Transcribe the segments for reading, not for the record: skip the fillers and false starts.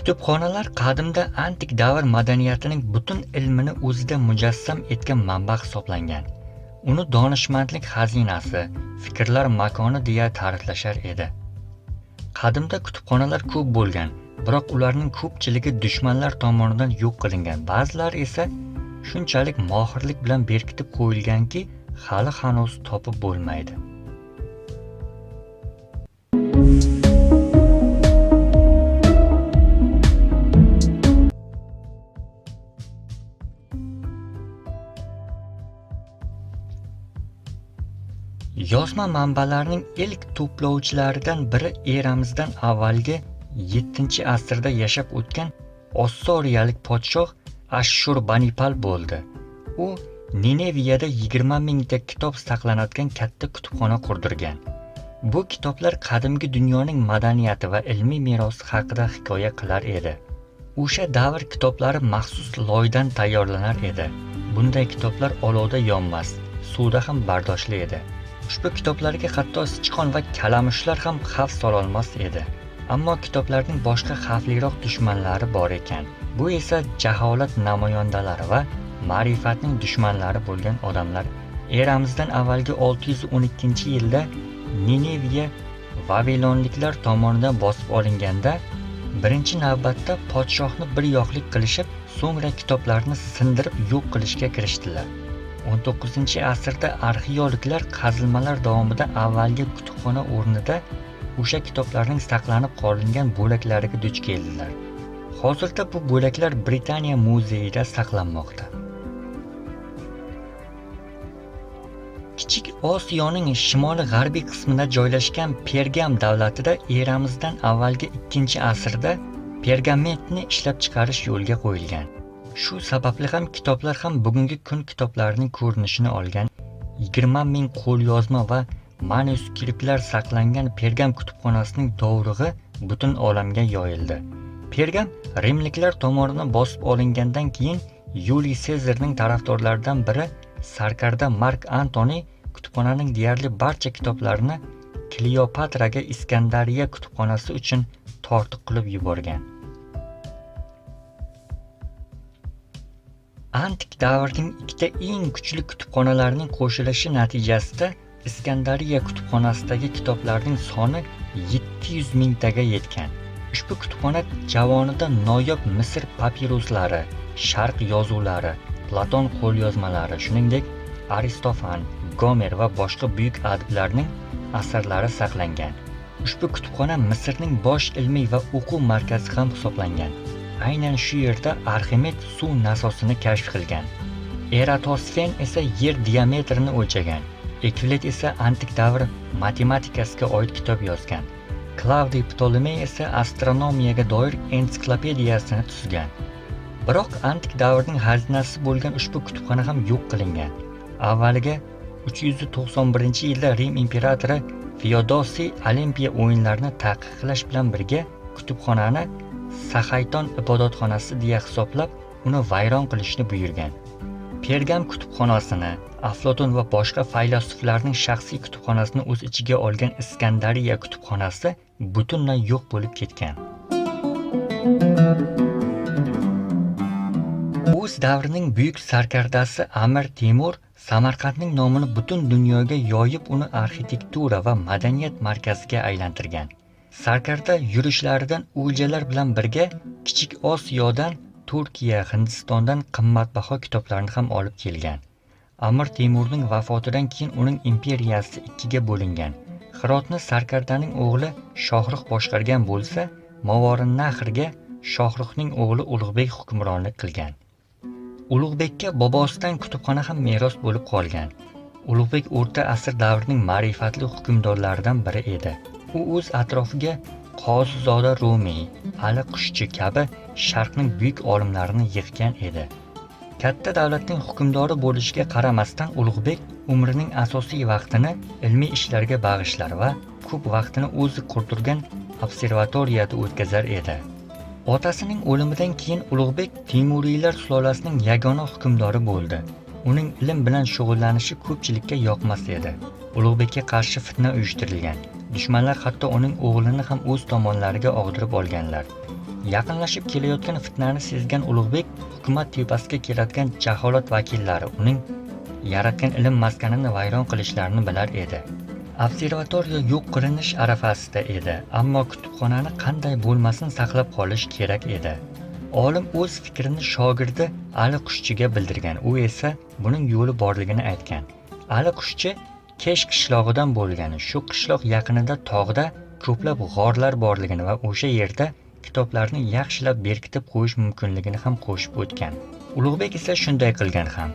Kutubxonalar qadimda antik davr madaniyatining butun ilmini o'zida mujassam etgan manba hisoblangan. Uni donishmandlik xazinasi, fikrlar makoni deya ta'riflashar edi. Qadimda kutubxonalar ko'p bo'lgan, biroq ularning ko'pchiligi dushmanlar tomonidan yo'q qilingan. Ba'zilari esa shunchalik mohirlik bilan berkitib qo'yilganki, hali hanuz topib bo'lmaydi. Yozma manbalarning ilk to'plovchilaridan biri eramizdan avvalgi 7-asrda yashab o'tgan Ossoriyalik podshoh Ashshurbanipal bo'ldi. U Nineviyada 20 mingta kitob saqlanadigan katta kutubxona qurdirgan. Bu kitoblar qadimgi dunyoning madaniyati va ilmiy merosi haqida hikoya qilar edi. O'sha davr kitoblari maxsus loydan tayyorlanar edi. Bunday kitoblar olovda yonmas, suvda ham bardoshli edi. Ushbu kitoblarga hatto sichqon va kalamushlar ham xavf sololmas edi. Ammo kitoblarning boshqa xavfliroq dushmanlari bor ekan. Bu esa jaholat namoyandalari va ma'rifatning dushmanlari bo'lgan odamlar. Eramizdan avvalgi 612-yilda Nineviya Vavilonliklar tomonidan bosib olinganda, birinchi navbatda podshohni bir yoqlik qilishib, so'ngra kitoblarni sindirib yo'q qilishga kirishdilar. 19-asrda arxeologlar qazilmalar davomida avvalgi kutubxona o'rnida o'sha kitoblarning saqlanib qolingan bo'laklariga duch keldilar. Hozirda bu bo'laklar Britaniya muzeyida saqlanmoqda. Kichik Osiyoning shimoli-g'arbiy qismida joylashgan Pergam davlatida eramizdan avvalgi 2-asrda pergamentni ishlab chiqarish yo'lga qo'yilgan. Shu sababli ham kitoblar ham bugungi kun kitoblarining ko'rinishini olgan. 20 ming qo'lyozma va manuskriptlar saqlangan Pergam kutubxonasining dovrug'i butun olamga yoyildi. Pergam rimliklar tomonidan bosib olingandan keyin Yuliy Sezarning tarafdorlaridan biri sarkarda Mark Antoniy kutubxonaning deyarli barcha kitoblarini Kleopatraga Iskandariya kutubxonasi uchun tortiq qilib yuborgan. Antik davrning ikkita eng kuchli kutubxonalarining qo'shilishi natijasida Iskandariya kutubxonasidagi kitoblarning soni 700 mingtaga yetgan. Ushbu kutubxona javonida noyob Misr papiruslari, Sharq yozuvlari, Platon qo'lyozmalari, shuningdek Aristofan, Gomer va boshqa buyuk adiblarning asarlari saqlangan. Ushbu kutubxona Misrning bosh ilmiy va o'quv markazi ham hisoblangan. Aynan shu yerda Arximed suv nasosini kashf qilgan. Eratosfen esa yer diametrini o'lchagan. Ekvilit esa antik davr matematikasiga oid kitob yozgan. Klavdiy Ptolomey esa astronomiyaga doir ensiklopediyasini tuzgan. Biroq antik davrning xazinasi bo'lgan ushbu kutubxona ham yo'q qilingan. Avvaliga 391-yilda Rim imperatori Feodosiy Olimpiya o'yinlarini taqiqlash bilan birga kutubxonani Saxayton ibodatxonasi deya hisoblab, uni vayron qilishni buyurgan. Pergam kutubxonasini, Aflotun va boshqa faylasuflarning shaxsiy kutubxonasini o'z ichiga olgan Iskandariya kutubxonasi butunlay yo'q bo'lib ketgan. O'z davrining buyuk sarkardasi Amir Temur Samarqandning nomini butun dunyoga yoyib, uni arxitektura va madaniyat markaziga aylantirgan. Sarkarda yurishlaridan o'ljalar bilan birga Kichik Osiyodan, Turkiya, Hindistondan qimmatbaho kitoblarni ham olib kelgan. Amir Temurning vafotidan keyin uning imperiyasi ikkiga bo'lingan. Hirotni Sarkardaning o'g'li Shohrux boshqargan bo'lsa, Movarannahrga Shohruxning o'g'li Ulug'bek hukmronlik qilgan. Ulug'bekka bobosidan kutubxona ham meros bo'lib qolgan. Ulug'bek o'rta asr davrining ma'rifatli hukmdorlaridan biri edi. U o'z atrofiga Qozizoda Rumiy, Ali Qushchi kabi Sharqning buyuk olimlarini yig'gan edi. Katta davlatning hukmdori bo'lishiga qaramasdan Ulug'bek umrining asosiy vaqtini ilmiy ishlarga bag'ishlar va ko'p vaqtini o'zi qurdirgan observatoriyada o'tkazar edi. Otasining o'limidan keyin Ulug'bek Temuriylar sulolasining yagona hukmdori bo'ldi. Uning ilm bilan shug'ullanishi ko'pchilikka yoqmas edi. Ulug'bekka qarshi fitna uyushtirilgan. Dushmanlar hatto uning o'g'lini ham o'z tomonlariga og'dirib olganlar. Yaqinlashib kelayotgan fitnani sezgan Ulug'bek hukumat tepasiga keladigan jaholat vakillari uning yaratgan ilm maskanini vayron qilishlarini bilar edi. Observatoriya yo'q qilinish arafasida edi, ammo kutubxonani qanday bo'lmasin saqlab qolish kerak edi. Olim o'z fikrini shogirdi Ali Qushchiga bildirgan, u esa buning yo'li borligini aytgan. Ali Qushchi Kesh qishlog'idan bo'lgani, shu qishloq yaqinida tog'da ko'plab g'orlar borligini va o'sha yerda kitoblarni yaxshilab berkitib qo'yish mumkinligini ham qo'shib o'tgan. Ulug'bek esa shunday qilgan ham.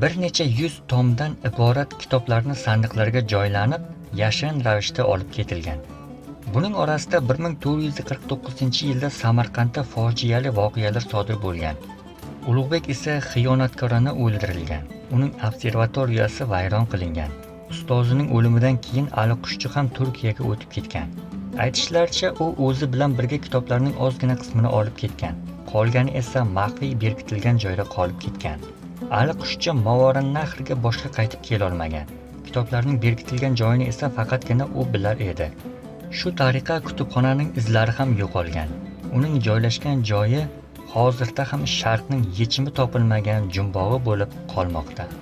Bir necha 100 tomdan iborat kitoblarni sandiqlarga joylanib, yashirin ravishda olib ketilgan. Buning orasida 1449-yilda Samarqandda fojiali voqealar sodir bo'lgan. Ulug'bek esa xiyonatkorona o'ldirilgan. Uning observatoriyasi vayron qilingan. Ustozining o'limidan keyin Ali Qushchi ham Turkiyaga o'tib ketgan. Aytishlaricha, u o'zi bilan birga kitoblarning ozgina qismini olib ketgan. Qolgani esa maxfiy berkitilgan joyda qolib ketgan. Ali Qushchi Movarannahrga boshqa qaytib kela olmagan. Kitoblarning berkitilgan joyini esa faqatgina u bilar edi. Shu tariqa kutubxonaning izlari ham yo'qolgan. Uning joylashgan joyi hozirda ham sharqning yechimi topilmagan jumbog'i bo'lib qolmoqda.